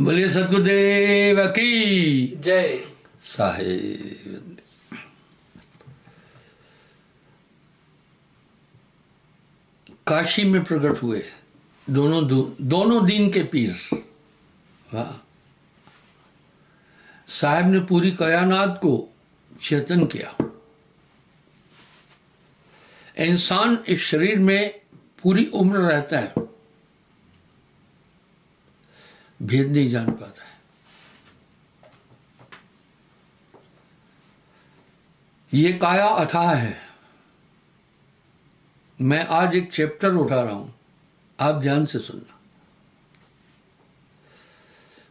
बोलिए सतगुरुदेव की जय। साहेब। काशी में प्रकट हुए दोनों दीन के पीर। हाँ, साहब ने पूरी कायनात को चेतन किया। इंसान इस शरीर में पूरी उम्र रहता है, भेद नहीं जान पाता है। ये काया अथाह है। मैं आज एक चैप्टर उठा रहा हूं, आप ध्यान से सुनना।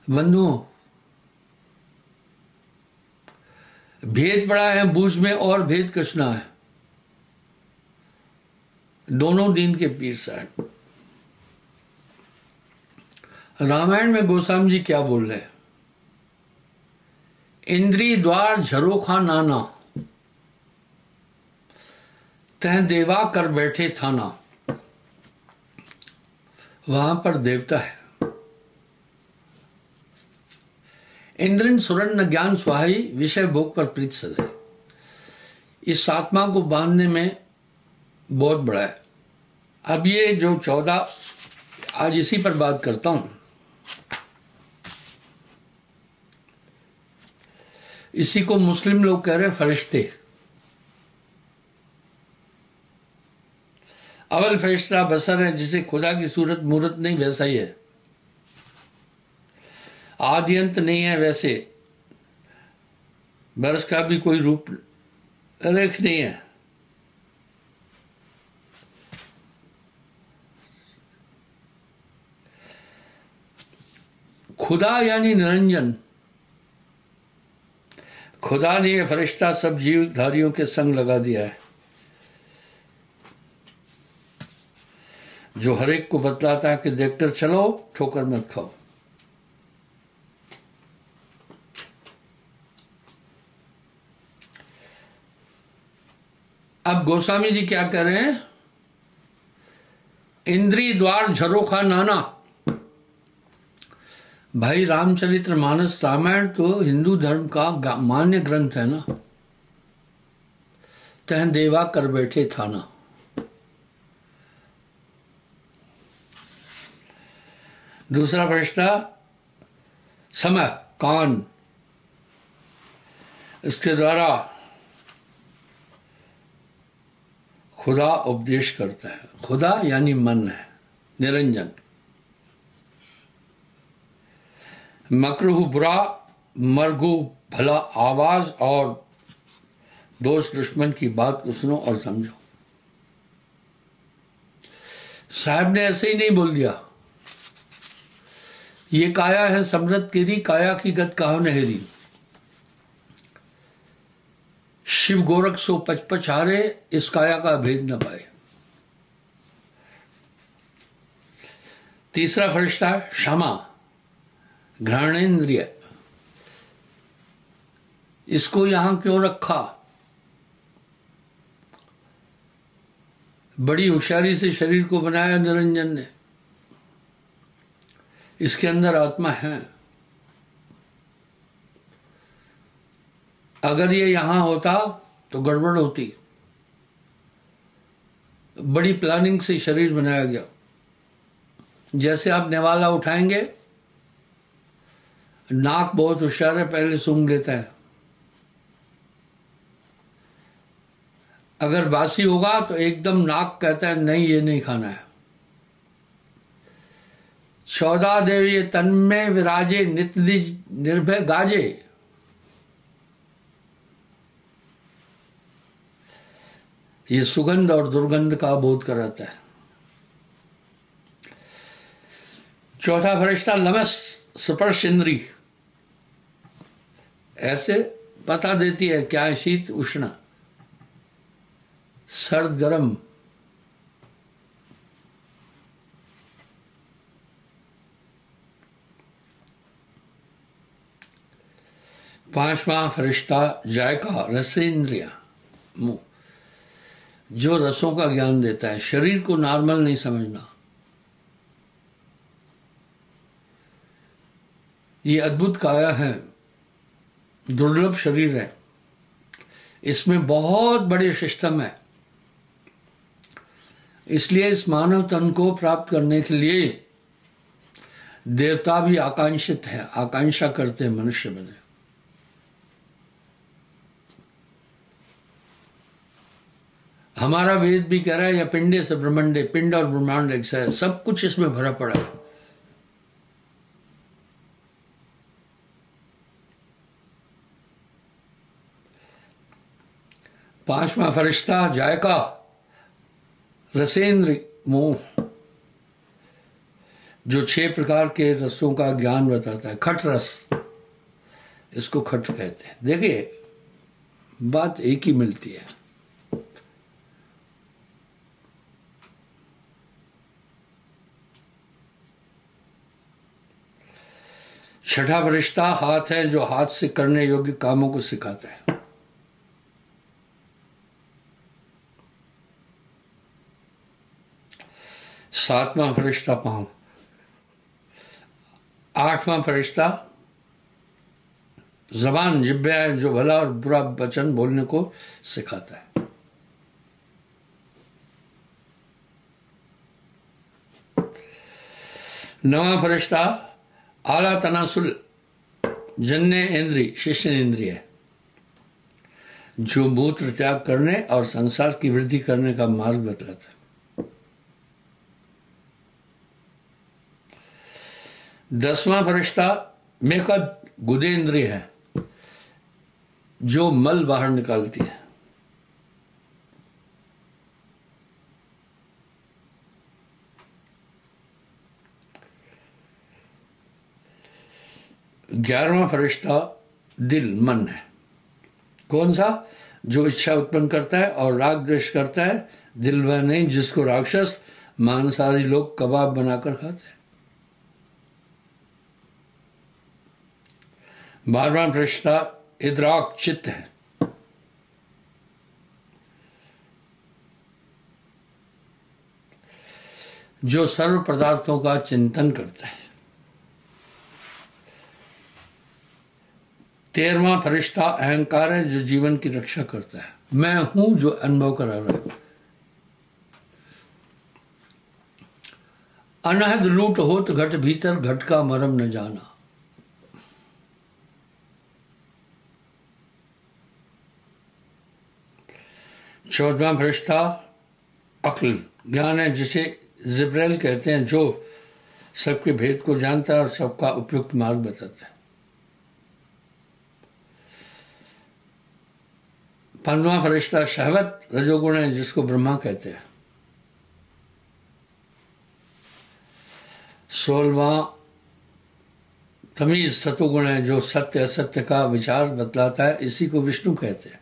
बंधुओं, भेद बड़ा है बूझ में और भेद कृष्णा है। दोनों दीन के पीर साहब। रामायण में गोस्वामी जी क्या बोल रहे हैं? इंद्री द्वार झरोखा नाना, तह देवा कर बैठे थाना। वहां पर देवता है। इंद्रन सुरन न ज्ञान सुहाई, विषय भोग पर प्रीत सदै। इस आत्मा को बांधने में बहुत बड़ा है। अब ये जो 14, आज इसी पर बात करता हूं। इसी को मुस्लिम लोग कह रहे हैं फरिश्ते। अवल फरिश्ता बसर है, जिसे खुदा की सूरत मूरत नहीं, वैसा ही है। आदि अंत नहीं है, वैसे बरस का भी कोई रूप रेख नहीं है। खुदा यानी निरंजन। खुदा ने यह फरिश्ता सब जीवधारियों के संग लगा दिया है, जो हर एक को बतलाता है कि देखकर चलो, ठोकर मत खाओ। अब गोस्वामी जी क्या कह रहे हैं? इंद्री द्वार झरोखा नाना। भाई, रामचरित्र मानस रामायण तो हिंदू धर्म का मान्य ग्रंथ है ना। तह देवा कर बैठे थाना। दूसरा फरिश्ता समय, कान, इसके द्वारा खुदा उपदेश करता है। खुदा यानी मन है, निरंजन। मकरूह बुरा, मरगू भला। आवाज और दोस्त दुश्मन की बात को सुनो और समझो। साहब ने ऐसे ही नहीं बोल दिया। ये काया है समृत केरी, काया की गत कहो नहेरी। शिव गोरख सो पचपच हारे, इस काया का भेद न पाए। तीसरा फरिश्ता क्षमा, घ्राणेन्द्रिय। इसको यहां क्यों रखा? बड़ी होशियारी से शरीर को बनाया निरंजन ने। इसके अंदर आत्मा है। अगर ये यहां होता तो गड़बड़ होती। बड़ी प्लानिंग से शरीर बनाया गया। जैसे आप नेवाला उठाएंगे, नाक बहुत होशियार है, पहले सूंघ लेता है। अगर बासी होगा तो एकदम नाक कहता है नहीं, ये नहीं खाना है। 14 देव ये तन में विराजे, नित निज निर्भय गाजे। ये सुगंध और दुर्गंध का बोध कराता है। चौथा फरिश्ता लमस, स्पर्श इंद्री। ऐसे पता देती है क्या है शीत उष्ण, सर्द गरम। पांचवा फरिश्ता जायका, रसेंद्रिया, मुंह, जो रसों का ज्ञान देता है। शरीर को नॉर्मल नहीं समझना। ये अद्भुत काया है, दुर्लभ शरीर है, इसमें बहुत बड़े सिस्टम है। इसलिए इस मानव तन को प्राप्त करने के लिए देवता भी आकांक्षित है, आकांक्षा करते हैं मनुष्य बने। हमारा वेद भी कह रहा है, या पिंडे से ब्रह्मांडे, पिंड और ब्रह्मांड एक से, सब कुछ इसमें भरा पड़ा है। पांचवा फरिश्ता जायका, रसेंद्र मोह, जो 6 प्रकार के रसों का ज्ञान बताता है। खट रस, इसको खट कहते हैं। देखिए बात एक ही मिलती है। छठा फरिश्ता हाथ है, जो हाथ से करने योग्य कामों को सिखाता है। सातवां फरिश्ता पांव। आठवां फरिश्ता जबान, जिब्बा है, जो भला और बुरा वचन बोलने को सिखाता है। नवां फरिश्ता आला तनासुल, जन्य इंद्री, शिष्य इंद्रिय, जो मूत्र त्याग करने और संसार की वृद्धि करने का मार्ग बतलाता है। 10वां फरिश्ता मेकद, गुदेंद्रिय है, जो मल बाहर निकालती है। ग्यारहवां फरिश्ता दिल, मन है। कौन सा? जो इच्छा उत्पन्न करता है और राग द्वेष करता है। दिल वह नहीं जिसको राक्षस मांसाहारी लोग कबाब बनाकर खाते हैं। 12वां फरिश्ता इद्राक, चित्त है। जो सर्व पदार्थों का चिंतन करता है। 13वां फरिश्ता अहंकार है, जो जीवन की रक्षा करता है। मैं हूं जो अनुभव करा रहा है। अनहद लूट होत घट भीतर, घट का मरम न जाना। चौदहवां फरिश्ता अक्ल, ज्ञान है, जिसे जिब्राइल कहते हैं, जो सबके भेद को जानता है और सबका उपयुक्त मार्ग बताता है। 15वां फरिश्ता शहवत, रजोगुण है, जिसको ब्रह्मा कहते हैं। 16वां तमीज, सतोगुण है, जो सत्य असत्य का विचार बतलाता है, इसी को विष्णु कहते हैं।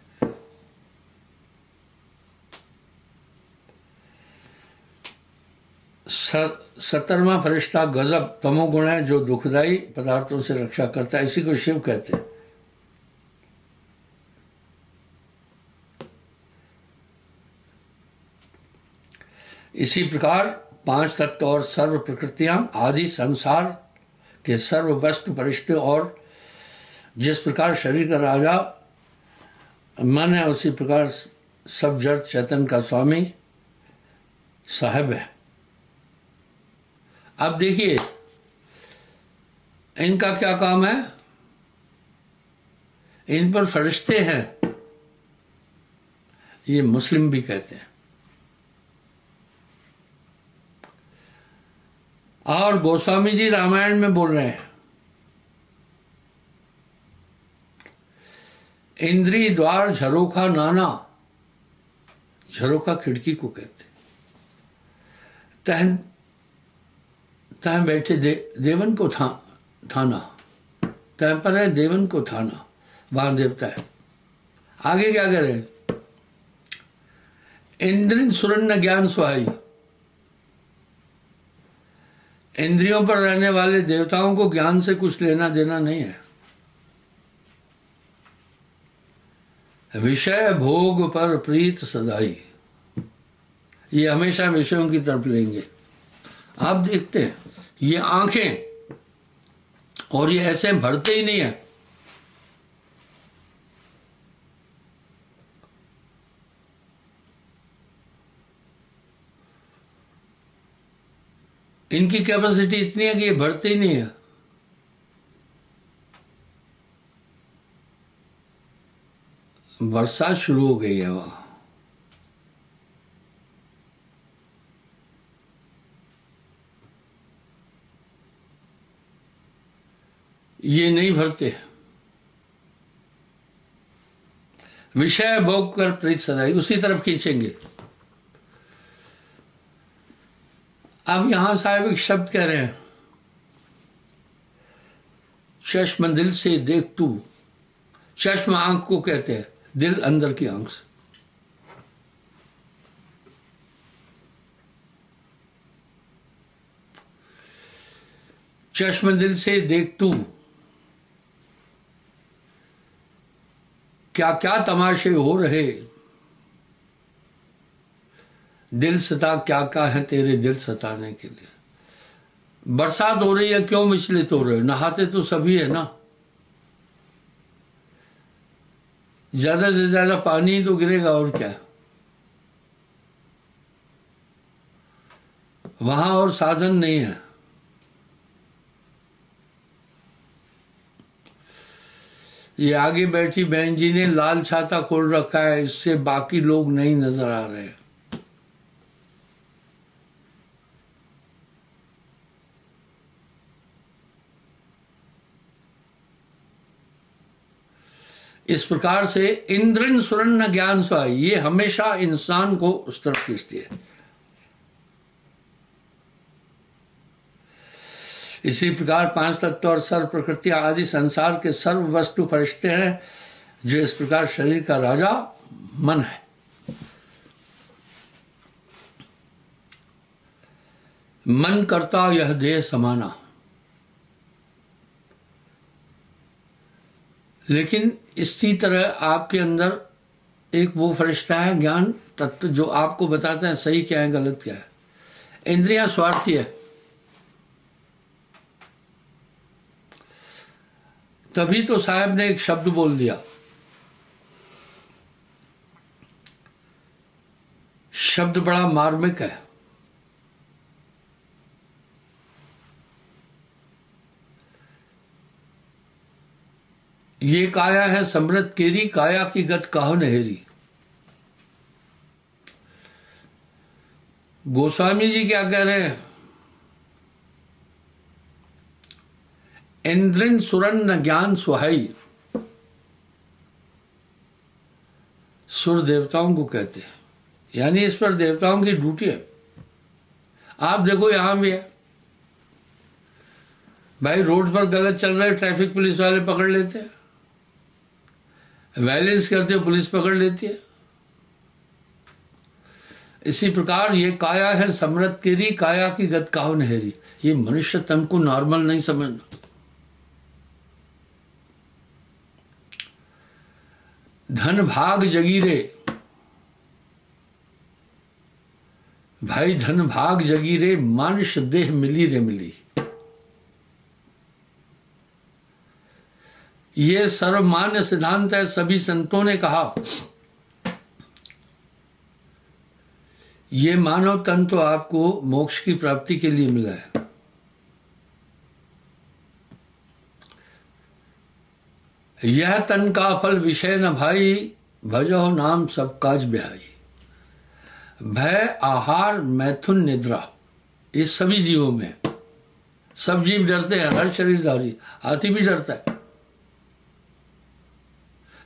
17वां फरिश्ता गजब, तमोगुण है, जो दुखदाई पदार्थों से रक्षा करता है, इसी को शिव कहते हैं। इसी प्रकार 5 तत्व और सर्व प्रकृतियां आदि संसार के सर्व वस्तु परिश्ते और जिस प्रकार शरीर का राजा मन है, उसी प्रकार सब जड़ चेतन का स्वामी साहब है। अब देखिए इनका क्या काम है। इन पर फरिश्ते हैं, ये मुस्लिम भी कहते हैं। और गोस्वामी जी रामायण में बोल रहे हैं, इंद्री द्वार झरोखा नाना, झरोखा खिड़की को कहते। तहन तह बैठे देवन को थाना, तह पर है देवन को थाना, वहां देवता है। आगे क्या करे, इंद्रिन सुरन्न ज्ञान सुहाई, इंद्रियों पर रहने वाले देवताओं को ज्ञान से कुछ लेना देना नहीं है। विषय भोग पर प्रीत सदाई, ये हमेशा विषयों की तरफ लेंगे। आप देखते हैं ये आंखें और ये ऐसे भरते ही नहीं है। इनकी कैपेसिटी इतनी है कि ये भरते ही नहीं है। बरसात शुरू हो गई है वहां। ये नहीं भरते। विषय भोग कर प्रीत सदाई, उसी तरफ खींचेंगे। अब यहां साहब एक शब्द कह रहे हैं, चश्म दिल से देख तू। चश्म आंख को कहते हैं, दिल अंदर की आंख से। चश्म दिल से देख तू, क्या क्या तमाशे हो रहे, दिल सता क्या क्या है तेरे दिल सताने के लिए। बरसात हो रही है, क्यों विचलित हो रहे हो? नहाते तो सभी है ना। ज्यादा से ज्यादा पानी ही तो गिरेगा, और क्या। वहां और साधन नहीं है। ये आगे बैठी बहन जी ने लाल छाता खोल रखा है, इससे बाकी लोग नहीं नजर आ रहे। इस प्रकार से इंद्रन सुरन्न ज्ञान स्वा, ये हमेशा इंसान को उस तरफ खींचती है। इसी प्रकार पांच तत्व और सर्व प्रकृति आदि संसार के सर्व वस्तु फरिश्ते हैं, जो इस प्रकार शरीर का राजा मन है। मन करता यह देह समाना। लेकिन इसी तरह आपके अंदर एक वो फरिश्ता है ज्ञान तत्व, जो आपको बताते हैं सही क्या है गलत क्या है। इंद्रियां स्वार्थी है, तभी तो साहब ने एक शब्द बोल दिया। शब्द बड़ा मार्मिक है। ये काया है समृत केरी, काया की गत काहो नहेरी। गोस्वामी जी क्या कह रहे हैं? इंद्रिन सुरन न ज्ञान सुहाई, सुर देवताओं को कहते हैं, यानी इस पर देवताओं की ड्यूटी है। आप देखो यहां भी है भाई, रोड पर गलत चल रहे ट्रैफिक पुलिस वाले पकड़ लेते हैं, वायलेंस करते हो पुलिस पकड़ लेती है। इसी प्रकार ये काया है समृत केरी, काया की गत काहो नहेरी। ये मनुष्य तन को नॉर्मल नहीं समझना। धन भाग जगीरे, भाई धन भाग जगीरे, मानुष देह मिली रे मिली। ये सर्वमान्य सिद्धांत है। सभी संतों ने कहा ये मानव तन तो आपको मोक्ष की प्राप्ति के लिए मिला है। यह तन का फल विषय न भाई, भजो नाम सब काज ब्याई। भय आहार मैथुन निद्रा, ये सभी जीवों में, सब जीव डरते हैं, हर शरीरधारी। हाथी भी डरता है,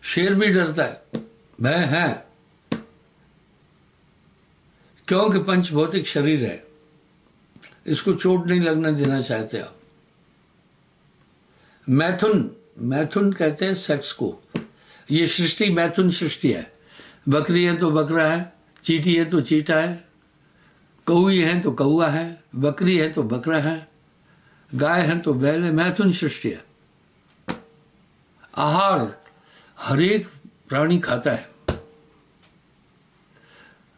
शेर भी डरता है, भय है, क्योंकि पंचभौतिक शरीर है, इसको चोट नहीं लगना देना चाहते आप। मैथुन, मैथुन कहते हैं सेक्स को। ये सृष्टि मैथुन सृष्टि है। बकरी है तो बकरा है, चींटी है तो चींटा है, कौई है तो कौआ है, बकरी है तो बकरा है, गाय है तो बैल है। मैथुन सृष्टि है। आहार हरेक प्राणी खाता है।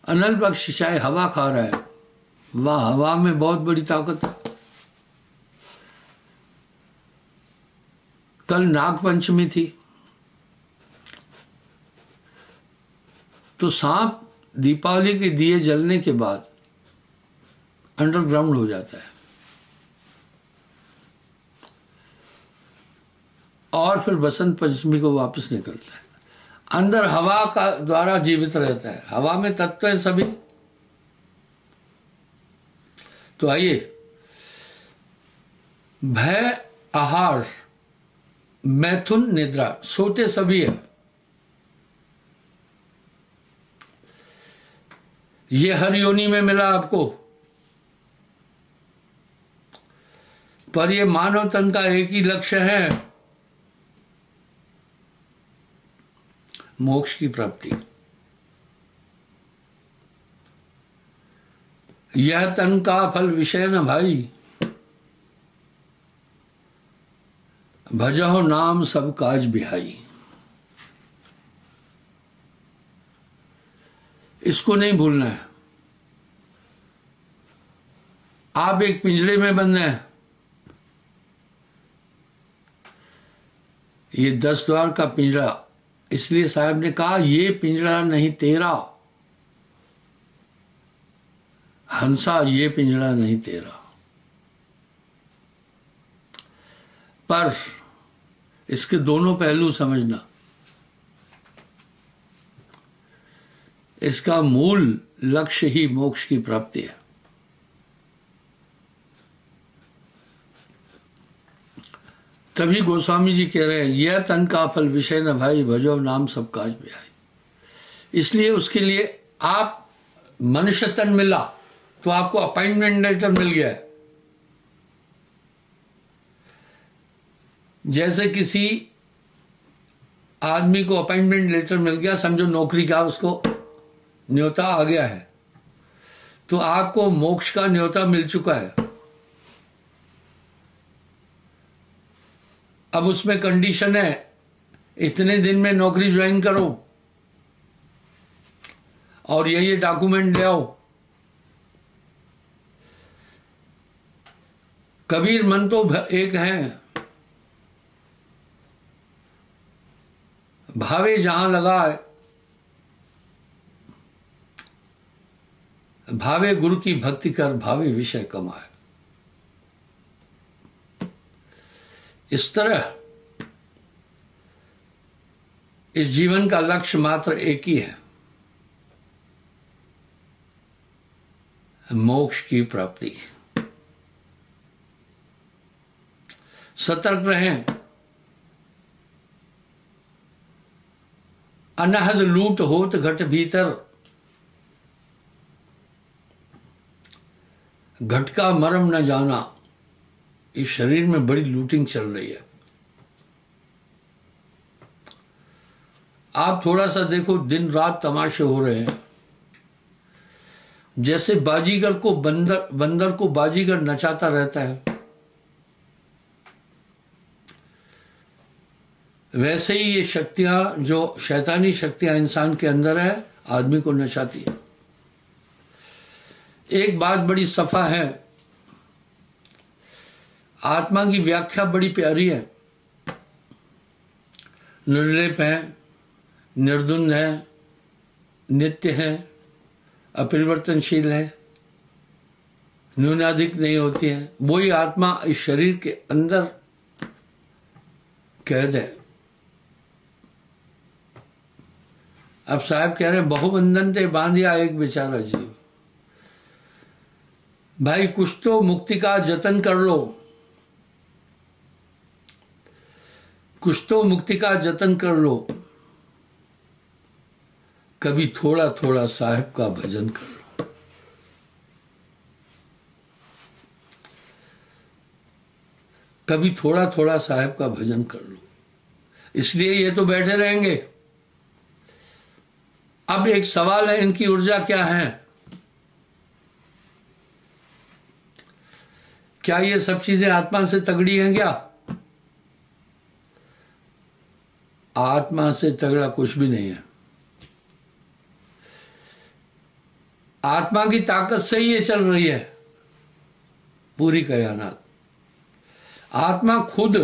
अनल पक्षी चाहे हवा खा रहा है, वह हवा में बहुत बड़ी ताकत है। कल नाग पंचमी थी, तो सांप दीपावली के दिए जलने के बाद अंडरग्राउंड हो जाता है और फिर बसंत पंचमी को वापस निकलता है। अंदर हवा का द्वारा जीवित रहता है, हवा में तत्व है सभी। तो आइए, भय आहार, मैथुन निद्रा, सोते सभी है। ये हर योनि में मिला आपको, पर ये मानव तन का एक ही लक्ष्य है, मोक्ष की प्राप्ति। यह तन का फल विषय न भाई, भजहो नाम सब काज बिहाई। इसको नहीं भूलना है। आप एक पिंजरे में बंद हैं, ये 10 द्वार का पिंजरा, इसलिए साहब ने कहा ये पिंजरा नहीं तेरा, हंसा ये पिंजरा नहीं तेरा। पर इसके दोनों पहलू समझना। इसका मूल लक्ष्य ही मोक्ष की प्राप्ति है। तभी गोस्वामी जी कह रहे हैं, यह तन का फल विषय न भाई, भजो नाम सब काज बिहाई। इसलिए उसके लिए आप मनुष्य तन मिला तो आपको अपॉइंटमेंट लेटर मिल गया है। जैसे किसी आदमी को अपॉइंटमेंट लेटर मिल गया, समझो नौकरी का उसको न्योता आ गया है, तो आपको मोक्ष का न्योता मिल चुका है। अब उसमें कंडीशन है, इतने दिन में नौकरी ज्वाइन करो और ये डॉक्यूमेंट ले आओ। कबीर मन तो एक है, भावे जहां लगाए, भावे गुरु की भक्ति कर, भावे विषय कमाए। इस तरह इस जीवन का लक्ष्य मात्र एक ही है, मोक्ष की प्राप्ति। सतर्क रहें, अनहद लूट होत घट भीतर, घट का मरम न जाना। इस शरीर में बड़ी लूटिंग चल रही है। आप थोड़ा सा देखो, दिन रात तमाशे हो रहे हैं। जैसे बाजीगर को बंदर को बाजीगर नचाता रहता है, वैसे ही ये शक्तियां, जो शैतानी शक्तियां इंसान के अंदर है, आदमी को नचाती है। एक बात बड़ी सफा है, आत्मा की व्याख्या बड़ी प्यारी है। निर्लेप है, निर्द्वंद है, नित्य है, अपरिवर्तनशील है, न्यूनाधिक नहीं होती है। वही आत्मा इस शरीर के अंदर कैद है। अब साहब कह रहे हैं, बहुबंधन ते बांधिया एक बेचारा जीव। भाई कुछ तो मुक्ति का जतन कर लो, कुछ तो मुक्ति का जतन कर लो। कभी थोड़ा थोड़ा साहिब का भजन कर लो। कभी थोड़ा थोड़ा साहिब का भजन कर लो। इसलिए ये तो बैठे रहेंगे। अब एक सवाल है, इनकी ऊर्जा क्या है? क्या ये सब चीजें आत्मा से तगड़ी हैं क्या? आत्मा से तगड़ा कुछ भी नहीं है। आत्मा की ताकत से ही ये चल रही है पूरी कायनात। आत्मा खुद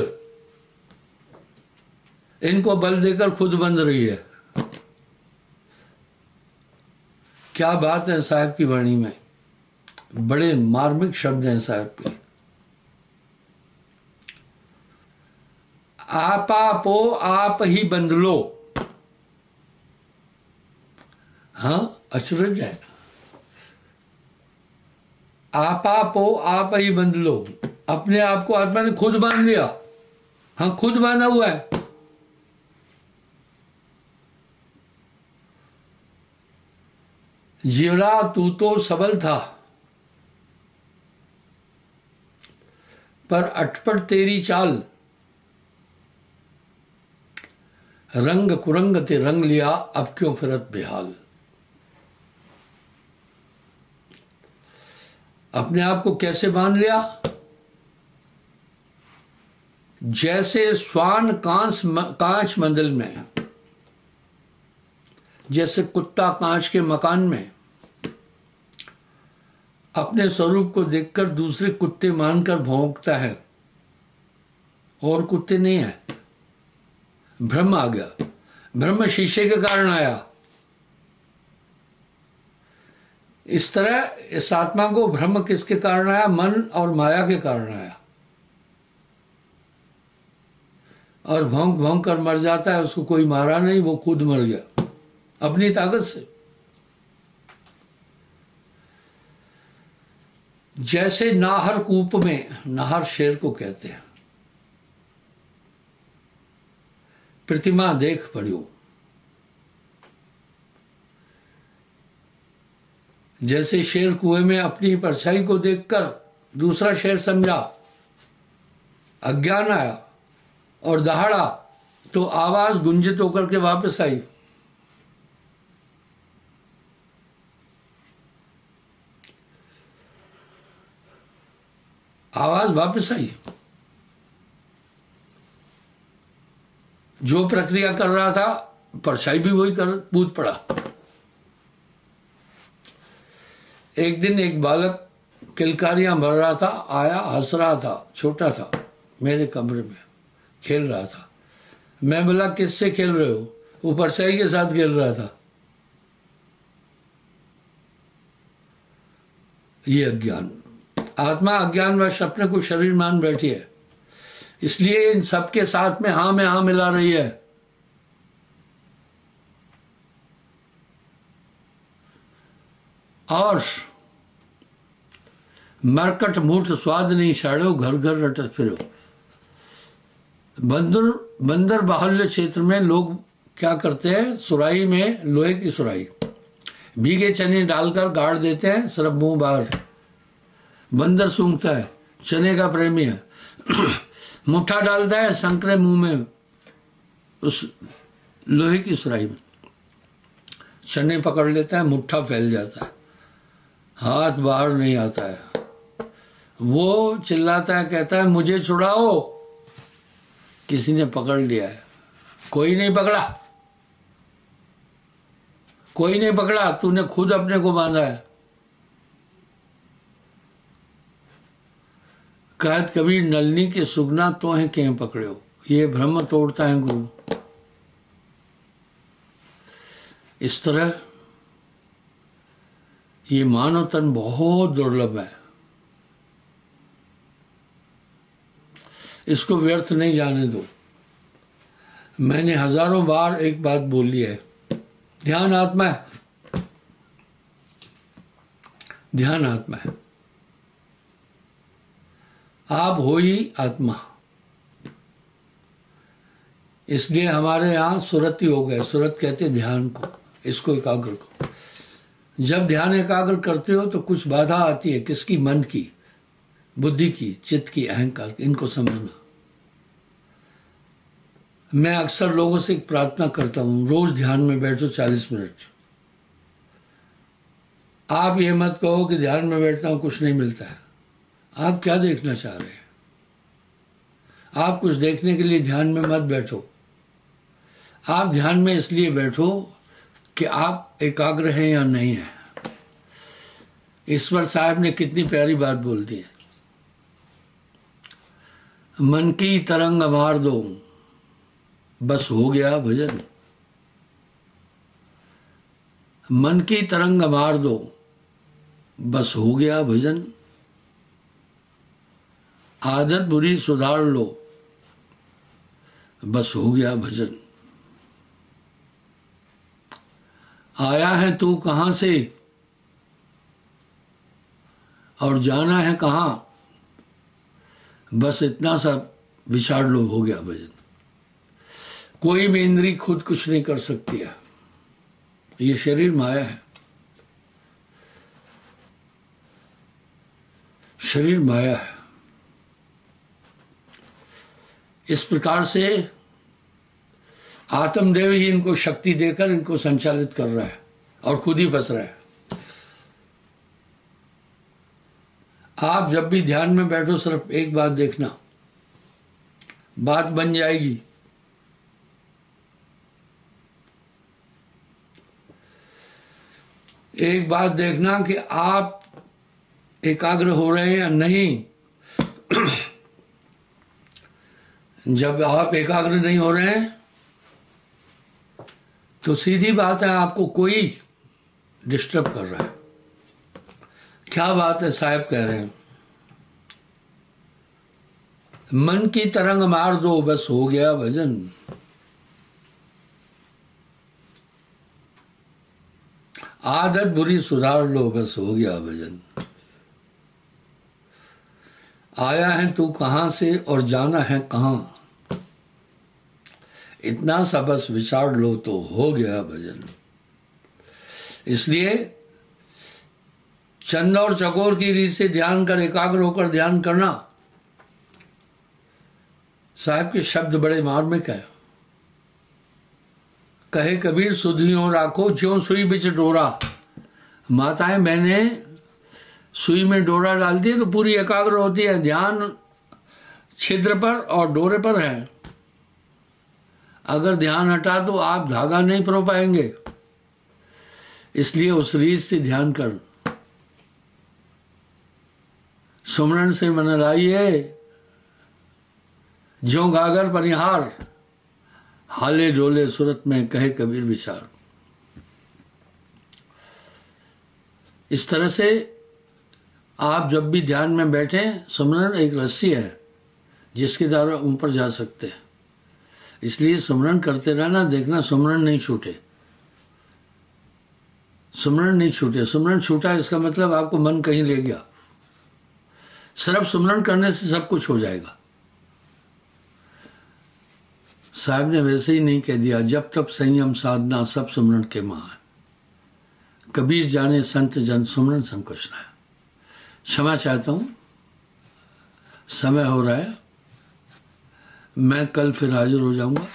इनको बल देकर खुद बंध रही है। क्या बात है साहब की वाणी में, बड़े मार्मिक शब्द हैं साहब के। आपा पो आप ही बंध लो। हाँ, अचरज है। आपा पो आप ही बंध लो, अपने आप को आत्मा ने खुद बांध लिया। हाँ, खुद बांधा हुआ है। जीवड़ा तू तो सबल था, पर अटपट तेरी चाल, रंग कुरंग ते रंग लिया, अब क्यों फिरत बेहाल। अपने आप को कैसे बांध लिया? जैसे श्वान कांच मंदिर में, जैसे कुत्ता कांच के मकान में अपने स्वरूप को देखकर दूसरे कुत्ते मानकर भौंकता है, और कुत्ते नहीं है। भ्रम आ गया। भ्रम शीशे के कारण आया। इस तरह इस आत्मा को भ्रम किसके कारण आया? मन और माया के कारण आया। और भौंक भौंक कर मर जाता है, उसको कोई मारा नहीं, वो खुद मर गया अपनी ताकत से। जैसे नाहर कूप में, नाहर शेर को कहते हैं, प्रतिमा देख पड़ियो। जैसे शेर कुएं में अपनी परछाई को देखकर दूसरा शेर समझा, अज्ञान आया और दहाड़ा, तो आवाज गुंजित होकर के वापस आई। आवाज वापस आई। जो प्रक्रिया कर रहा था, परछाई भी वही कर कूद पड़ा। एक दिन एक बालक किलकारियां भर रहा था, आया, हंस रहा था, छोटा था, मेरे कमरे में खेल रहा था। मैं बोला, किससे खेल रहे हो? वो परछाई के साथ खेल रहा था। ये अज्ञान, आत्मा अज्ञानवश अपने को शरीर मान बैठी है, इसलिए इन सबके साथ में हाँ में हाँ मिला रही है। और मरकट मूठ स्वाद नहीं छाड़ो, घर घर रटत फिरो। बंदर बाहुल्य क्षेत्र में लोग क्या करते हैं? सुराही में, लोहे की सुराही, भीगे चने डालकर गाड़ देते हैं, सिर्फ मुंह बाहर। बंदर सूंघता है, चने का प्रेमी है, मुट्ठा डालता है संकरे मुंह में, उस लोहे की सुराही में चने पकड़ लेता है, मुट्ठा फैल जाता है, हाथ बाहर नहीं आता है। वो चिल्लाता है, कहता है, मुझे छुड़ाओ, किसी ने पकड़ लिया है। कोई नहीं पकड़ा, कोई नहीं पकड़ा, तूने खुद अपने को बांधा है। कहत कबीर, नलनी के सुगना तो है क्यों पकड़े हो। ये भ्रम तोड़ता है गुरु। इस तरह ये मानव तन बहुत दुर्लभ है, इसको व्यर्थ नहीं जाने दो। मैंने हजारों बार एक बात बोली है, ध्यान आत्मा है, ध्यान आत्मा है, आप हो ही आत्मा। इसलिए हमारे यहाँ सुरती हो गए। सुरत कहते ध्यान को, इसको एकाग्र को। जब ध्यान एकाग्र करते हो तो कुछ बाधा आती है, किसकी? मन की, बुद्धि की, चित्त की, अहंकार की। इनको समझना। मैं अक्सर लोगों से एक प्रार्थना करता हूं, रोज ध्यान में बैठो 40 मिनट। आप ये मत कहो कि ध्यान में बैठता हूं कुछ नहीं मिलता है। आप क्या देखना चाह रहे हैं? आप कुछ देखने के लिए ध्यान में मत बैठो। आप ध्यान में इसलिए बैठो कि आप एकाग्र हैं या नहीं हैं। ईश्वर साहब ने कितनी प्यारी बात बोल दी है, मन की तरंग मार दो, बस हो गया भजन। मन की तरंग मार दो, बस हो गया भजन। आदत बुरी सुधार लो, बस हो गया भजन। आया है तू कहाँ से और जाना है कहाँ, बस इतना सा विचार लो, हो गया भजन। कोई भी इंद्री खुद कुछ नहीं कर सकती है, ये शरीर माया है, शरीर माया है। इस प्रकार से आत्मदेव ही इनको शक्ति देकर इनको संचालित कर रहा है और खुद ही फंस रहा है। आप जब भी ध्यान में बैठो सिर्फ एक बात देखना, बात बन जाएगी। एक बात देखना कि आप एकाग्र हो रहे हैं या नहीं। जब आप एकाग्र नहीं हो रहे हैं तो सीधी बात है आपको कोई डिस्टर्ब कर रहा है। क्या बात है साहब कह रहे हैं, मन की तरंग मार दो, बस हो गया भजन। आदत बुरी सुधार लो, बस हो गया भजन। आया है तू कहां से और जाना है कहां, इतना सा बस विचार लो तो हो गया भजन। इसलिए चंद और चकोर की रीत से ध्यान कर, एकाग्र होकर ध्यान करना। साहब के शब्द बड़े मार्मिक है। कहे कबीर सुधियों राखो ज्यों सुई बिच डोरा। माताएं बहने सुई में डोरा डालती है तो पूरी एकाग्र होती है, ध्यान छिद्र पर और डोरे पर है। अगर ध्यान हटा तो आप धागा नहीं परो पाएंगे। इसलिए उस रीत से ध्यान कर, सुमरन से मन लाइए ज्यों गागर परिहार, हाले डोले सूरत में कहे कबीर विचार। इस तरह से आप जब भी ध्यान में बैठे, सुमरन एक रस्सी है जिसके द्वारा ऊपर जा सकते हैं। इसलिए सुमरन करते रहना, देखना सुमरन नहीं छूटे, सुमरन नहीं छूटे। सुमरन छूटा इसका मतलब आपको मन कहीं ले गया। सिर्फ सुमरन करने से सब कुछ हो जाएगा। साहब ने वैसे ही नहीं कह दिया, जब तब संयम साधना सब सुमरन के मां है। कबीर जाने संत जन सुमरन संकुश न है। क्षमा चाहता हूं, समय हो रहा है, मैं कल फिर हाजिर हो जाऊंगा।